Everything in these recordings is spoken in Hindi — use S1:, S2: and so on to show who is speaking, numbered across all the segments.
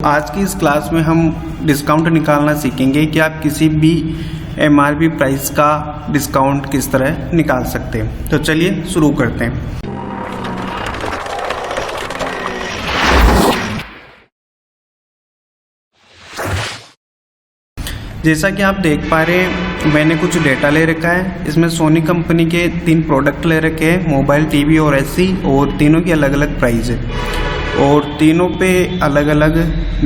S1: आज की इस क्लास में हम डिस्काउंट निकालना सीखेंगे कि आप किसी भी एमआरपी प्राइस का डिस्काउंट किस तरह निकाल सकते हैं। तो चलिए शुरू करते हैं। जैसा कि आप देख पा रहे हैं, मैंने कुछ डेटा ले रखा है। इसमें सोनी कंपनी के 3 प्रोडक्ट ले रखे हैं, मोबाइल, टीवी और एसी, और तीनों की अलग अलग प्राइस है और तीनों पे अलग अलग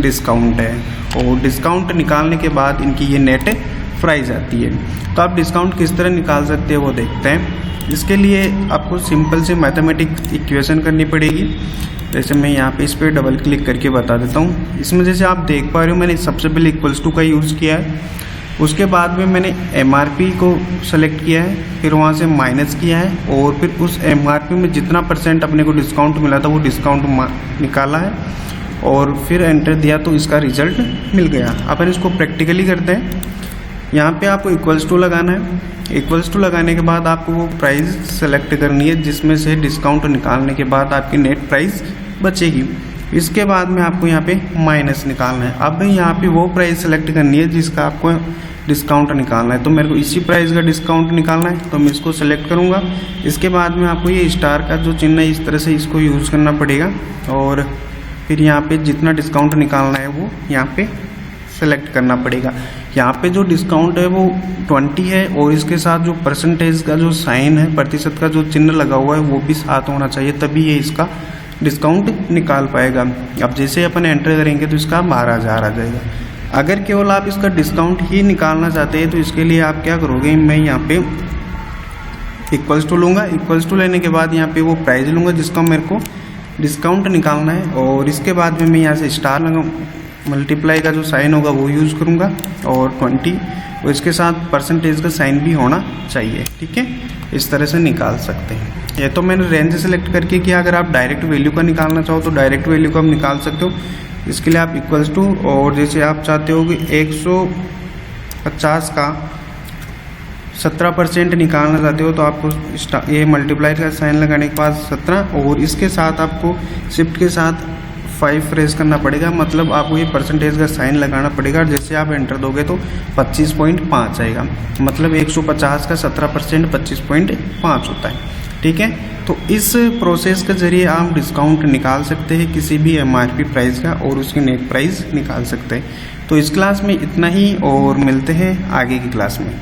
S1: डिस्काउंट है। और डिस्काउंट निकालने के बाद इनकी ये नेट प्राइस आती है। तो आप डिस्काउंट किस तरह निकाल सकते हैं वो देखते हैं। इसके लिए आपको सिंपल से मैथमेटिक्स इक्वेशन करनी पड़ेगी। जैसे मैं यहाँ पे इस पर डबल क्लिक करके बता देता हूँ। इसमें जैसे आप देख पा रहे हो, मैंने सबसे पहले इक्वल्स टू का यूज़ किया है। उसके बाद में मैंने एमआरपी को सेलेक्ट किया है, फिर वहाँ से माइनस किया है और फिर उस एमआरपी में जितना % अपने को डिस्काउंट मिला था वो डिस्काउंट निकाला है और फिर एंटर दिया तो इसका रिजल्ट मिल गया। अपन इसको प्रैक्टिकली करते हैं। यहाँ पे आपको इक्वल्स टू लगाना है। इक्वल्स टू लगाने के बाद आपको वो प्राइस सेलेक्ट करनी है जिसमें से डिस्काउंट निकालने के बाद आपकी नेट प्राइस बचेगी। इसके बाद में आपको यहाँ पे माइनस निकालना है। अब यहाँ पे वो प्राइस सेलेक्ट करनी है जिसका आपको डिस्काउंट निकालना है। तो मेरे को इसी प्राइस का डिस्काउंट निकालना है, तो मैं इसको सेलेक्ट करूँगा। इसके बाद में आपको ये स्टार का जो चिन्ह है इस तरह से इसको यूज़ करना पड़ेगा और फिर यहाँ पे जितना डिस्काउंट निकालना है वो यहाँ पे सेलेक्ट करना पड़ेगा। यहाँ पे जो डिस्काउंट है वो 20 है और इसके साथ जो % का जो साइन है, प्रतिशत का जो चिन्ह लगा हुआ है वो भी साथ होना चाहिए, तभी ये इसका डिस्काउंट निकाल पाएगा। अब जैसे अपन एंटर करेंगे तो इसका 12,000 आ जाएगा। अगर केवल आप इसका डिस्काउंट ही निकालना चाहते हैं तो इसके लिए आप क्या करोगे, मैं यहाँ पे इक्वल्स टू लूँगा। इक्वल्स टू लेने के बाद यहाँ पे वो प्राइस लूँगा जिसका मेरे को डिस्काउंट निकालना है और इसके बाद में मैं यहाँ से स्टार लगा, मल्टीप्लाई का जो साइन होगा वो यूज़ करूँगा और 20 और इसके साथ % का साइन भी होना चाहिए। ठीक है, इस तरह से निकाल सकते हैं। ये तो मैंने रेंज सेलेक्ट करके किया। अगर आप डायरेक्ट वैल्यू का निकालना चाहो तो डायरेक्ट वैल्यू का आप निकाल सकते हो। इसके लिए आप इक्वल्स टू और जैसे आप चाहते हो कि 150 का 17% निकालना चाहते हो तो आपको ये मल्टीप्लाई का साइन लगाने के बाद 17 और इसके साथ आपको शिफ्ट के साथ 5 प्रेस करना पड़ेगा, मतलब आपको ये % का साइन लगाना पड़ेगा और जैसे आप एंटर दोगे तो 25.5 आएगा। मतलब 150 का 17% 25.5 होता है। ठीक है, तो इस प्रोसेस के ज़रिए आप डिस्काउंट निकाल सकते हैं किसी भी एमआरपी प्राइस का और उसकी नेट प्राइस निकाल सकते हैं। तो इस क्लास में इतना ही और मिलते हैं आगे की क्लास में।